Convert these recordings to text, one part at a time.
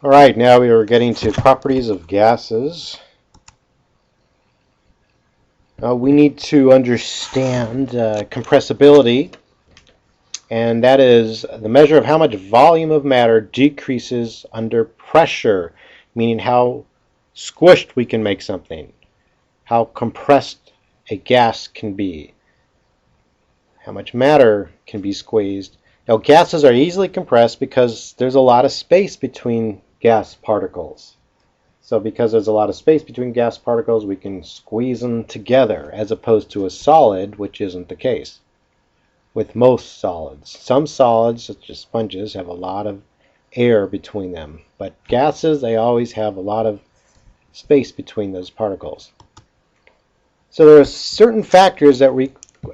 All right, now we are getting to properties of gases. We need to understand compressibility, and that is the measure of how much volume of matter decreases under pressure, meaning how squished we can make something, how compressed a gas can be, how much matter can be squeezed. Now, gases are easily compressed because there's a lot of space between gas particles. So because there's a lot of space between gas particles, we can squeeze them together, as opposed to a solid, which isn't the case with most solids. Some solids, such as sponges, have a lot of air between them, but gases, they always have a lot of space between those particles. So there are certain factors that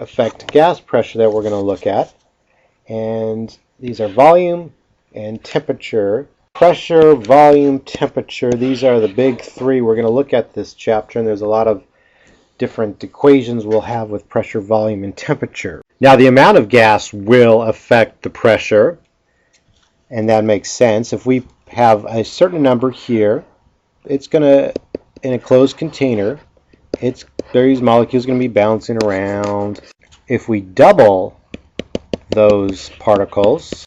affect gas pressure that we're going to look at, and these are volume and temperature. Pressure, volume, temperature, these are the big three we're going to look at this chapter, and there's a lot of different equations we'll have with pressure, volume, and temperature. Now, the amount of gas will affect the pressure, and that makes sense. If we have a certain number here, it's going to, in a closed container, these molecules are going to be bouncing around. If we double those particles,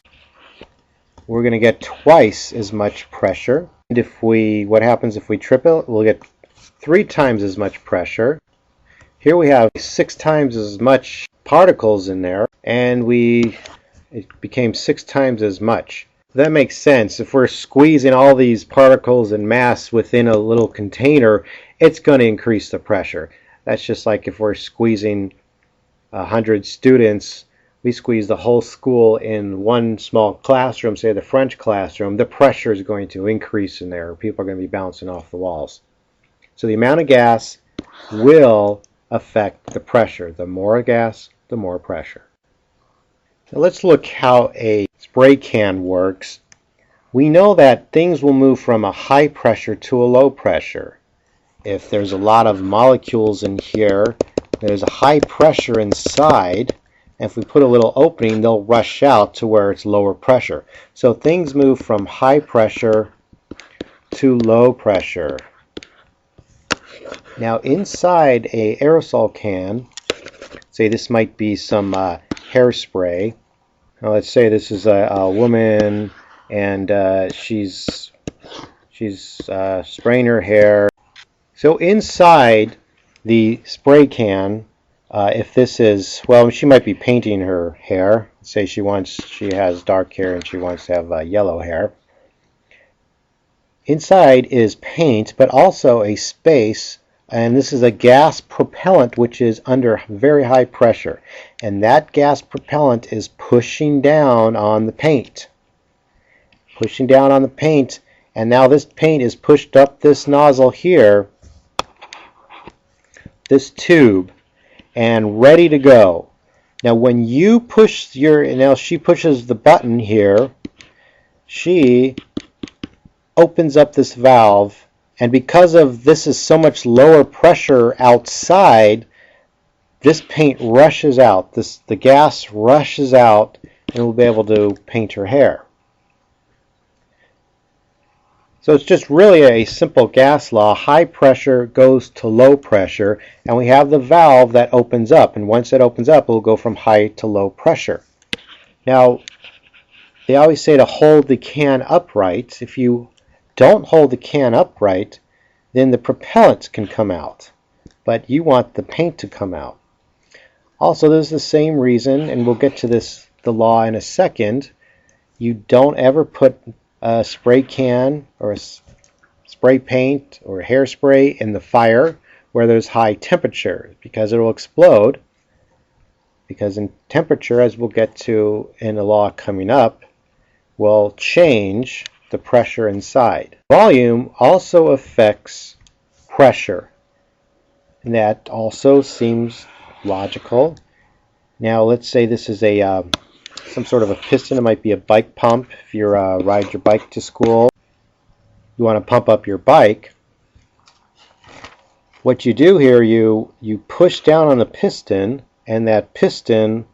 we're going to get twice as much pressure. And what happens if we triple it? We'll get 3 times as much pressure. Here we have 6 times as much particles in there, and it became 6 times as much. That makes sense. If we're squeezing all these particles and mass within a little container, it's going to increase the pressure. That's just like if we're squeezing 100 students, we squeeze the whole school in one small classroom, say the French classroom, the pressure is going to increase in there. People are going to be bouncing off the walls. So the amount of gas will affect the pressure. The more gas, the more pressure. Now let's look how a spray can works. We know that things will move from a high pressure to a low pressure. If there's a lot of molecules in here, there's a high pressure inside. And if we put a little opening, they'll rush out to where it's lower pressure. So things move from high pressure to low pressure. Now inside a aerosol can, say this might be some hairspray. Now let's say this is a woman, and she's spraying her hair. So inside the spray can, if this is, well, she might be painting her hair. Say she has dark hair and she wants to have yellow hair. Inside is paint, but also a space, and this is a gas propellant which is under very high pressure. And that gas propellant is pushing down on the paint. Pushing down on the paint, and now this paint is pushed up this nozzle here, this tube, and ready to go. Now when you push now she pushes the button here, she opens up this valve, and because of this is so much lower pressure outside, this paint rushes out, the gas rushes out, and we'll be able to paint her hair. So it's just really a simple gas law. High pressure goes to low pressure, and we have the valve that opens up, and once it opens up, it will go from high to low pressure. Now, they always say to hold the can upright. If you don't hold the can upright, then the propellant can come out, but you want the paint to come out. Also, there's the same reason, and we'll get to the law in a second. You don't ever put a spray can or a spray paint or hairspray in the fire where there's high temperature, because it will explode. Because in temperature, as we'll get to in the law coming up, will change the pressure inside. Volume also affects pressure, and that also seems logical. Now let's say this is some sort of a piston. It might be a bike pump. If you ride your bike to school, you want to pump up your bike. What you do here, you push down on the piston, and that piston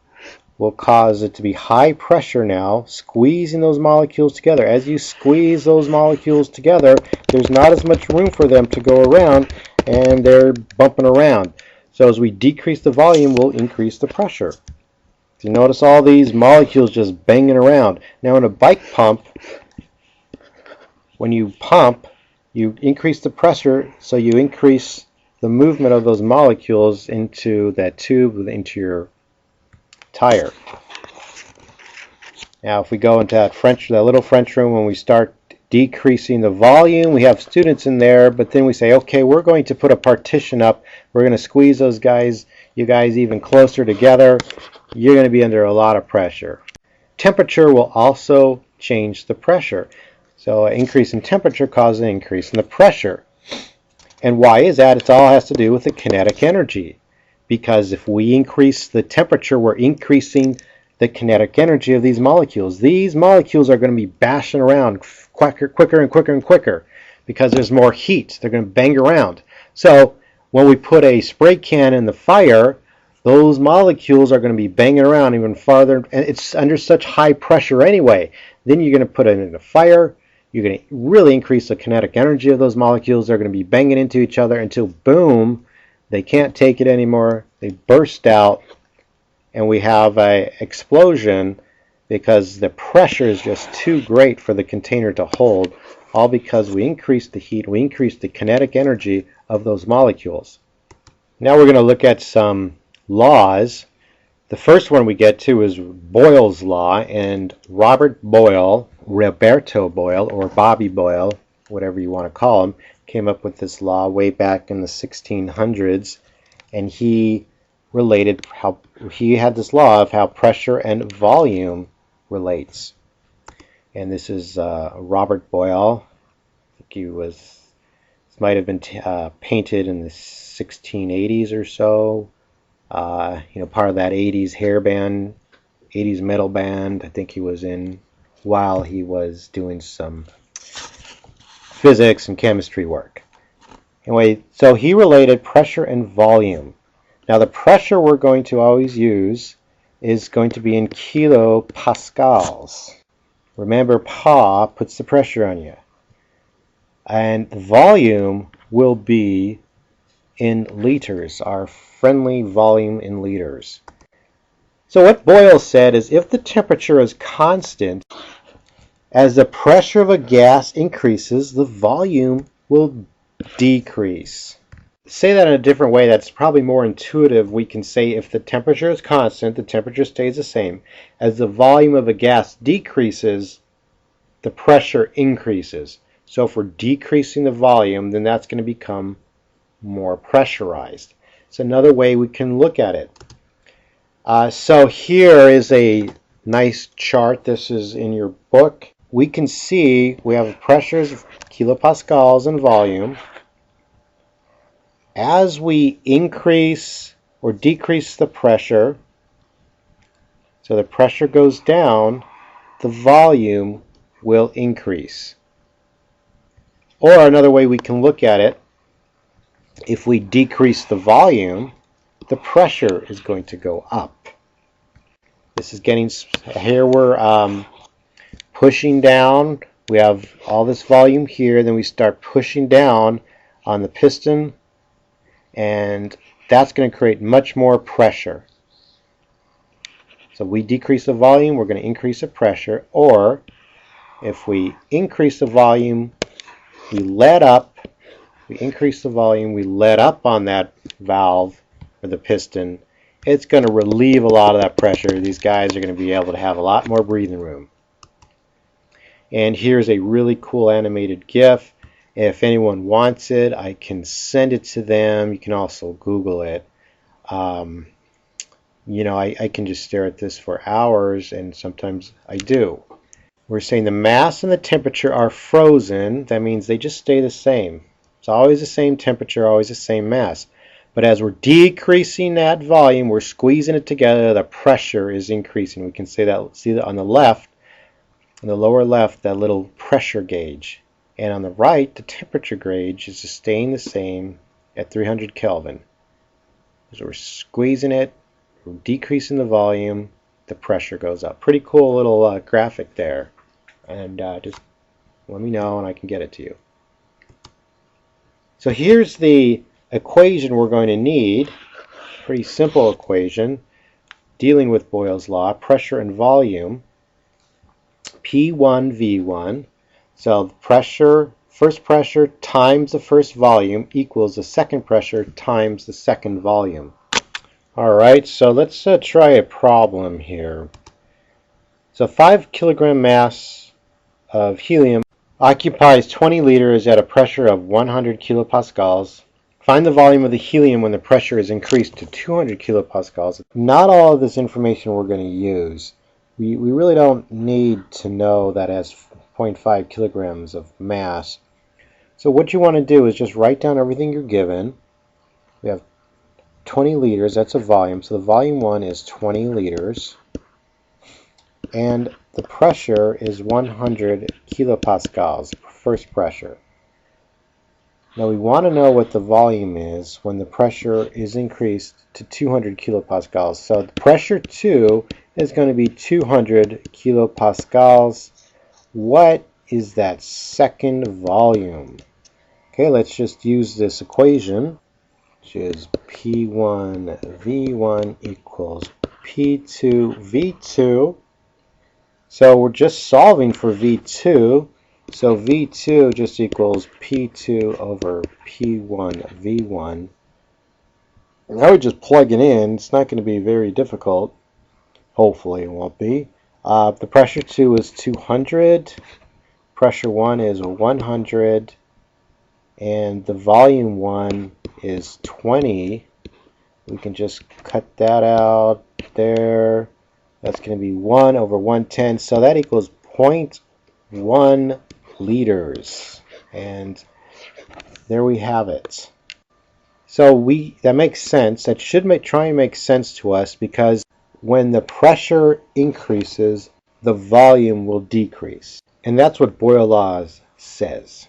will cause it to be high pressure now, squeezing those molecules together. As you squeeze those molecules together, there's not as much room for them to go around, and they're bumping around. So as we decrease the volume, we'll increase the pressure. You notice all these molecules just banging around. Now in a bike pump, when you pump, you increase the pressure, so you increase the movement of those molecules into that tube, into your tire. Now if we go into that little French room, when we start decreasing the volume, we have students in there, but then we say, okay, we're going to put a partition up. We're going to squeeze you guys even closer together. You're going to be under a lot of pressure. Temperature will also change the pressure. So an increase in temperature causes an increase in the pressure. And why is that? It all has to do with the kinetic energy. Because if we increase the temperature, we're increasing the kinetic energy of these molecules. These molecules are going to be bashing around quicker and quicker and quicker because there's more heat. They're going to bang around. So when we put a spray can in the fire, those molecules are going to be banging around even farther, and it's under such high pressure anyway. Then you're going to put it in the fire. You're going to really increase the kinetic energy of those molecules. They're going to be banging into each other until, boom, they can't take it anymore. They burst out, and we have an explosion because the pressure is just too great for the container to hold, all because we increased the heat, we increased the kinetic energy of those molecules. Now we're going to look at some laws. The first one we get to is Boyle's law, and Roberto Boyle, or Bobby Boyle, whatever you want to call him, came up with this law way back in the 1600s, and he had this law of how pressure and volume relates. And this is Robert Boyle. I think this might have been painted in the 1680s or so. Part of that 80s hair band, 80s metal band. I think he was in while he was doing some physics and chemistry work. Anyway, so he related pressure and volume. Now the pressure we're going to always use is going to be in kilopascals. Remember, Pa puts the pressure on you. And volume will be in liters, our friendly volume in liters. So what Boyle said is, if the temperature is constant, as the pressure of a gas increases, the volume will decrease. Say that in a different way that's probably more intuitive. We can say if the temperature is constant, the temperature stays the same. As the volume of a gas decreases, the pressure increases. So if we're decreasing the volume, then that's going to become more pressurized. It's another way we can look at it. So here is a nice chart. This is in your book. We can see we have pressures of kilopascals and volume. As we increase or decrease the pressure, so the pressure goes down, the volume will increase. Or another way we can look at it, if we decrease the volume, the pressure is going to go up. This is getting, here we're pushing down. We have all this volume here, then we start pushing down on the piston, and that's going to create much more pressure. So we decrease the volume, we're going to increase the pressure, or if we increase the volume, we let up, we increase the volume, we let up on that valve or the piston, it's going to relieve a lot of that pressure. These guys are going to be able to have a lot more breathing room. And here's a really cool animated GIF. If anyone wants it, I can send it to them. You can also Google it. I can just stare at this for hours, and sometimes I do. We're saying the mass and the temperature are frozen. That means they just stay the same. It's always the same temperature, always the same mass. But as we're decreasing that volume, we're squeezing it together, the pressure is increasing. We can see that on the left, in the lower left, that little pressure gauge. And on the right, the temperature gauge is just staying the same at 300 Kelvin. So we're squeezing it, we're decreasing the volume, the pressure goes up. Pretty cool little graphic there. And just let me know and I can get it to you. So here's the equation we're going to need. Pretty simple equation dealing with Boyle's law. Pressure and volume. P1 V1. So the pressure, first pressure times the first volume equals the second pressure times the second volume. Alright, so let's try a problem here. So 5 kilogram mass of helium occupies 20 liters at a pressure of 100 kilopascals. Find the volume of the helium when the pressure is increased to 200 kilopascals. Not all of this information we're going to use. We really don't need to know that it has 0.5 kilograms of mass. So what you want to do is just write down everything you're given. We have 20 liters, that's a volume. So the volume 1 is 20 liters. And the pressure is 100 kilopascals, first pressure. Now we want to know what the volume is when the pressure is increased to 200 kilopascals. So the pressure 2 is going to be 200 kilopascals. What is that second volume? Okay, let's just use this equation, which is P1 V1 equals P2 V2. So we're just solving for V2. So V2 just equals P2 over P1 V1. And I would just plug it in. It's not going to be very difficult. Hopefully it won't be. The pressure 2 is 200. Pressure 1 is 100. And the volume 1 is 20. We can just cut that out there. That's going to be 1 over 110. So that equals 0.1 liters. And there we have it. So that makes sense. That should try and make sense to us, because when the pressure increases, the volume will decrease. And that's what Boyle's law says.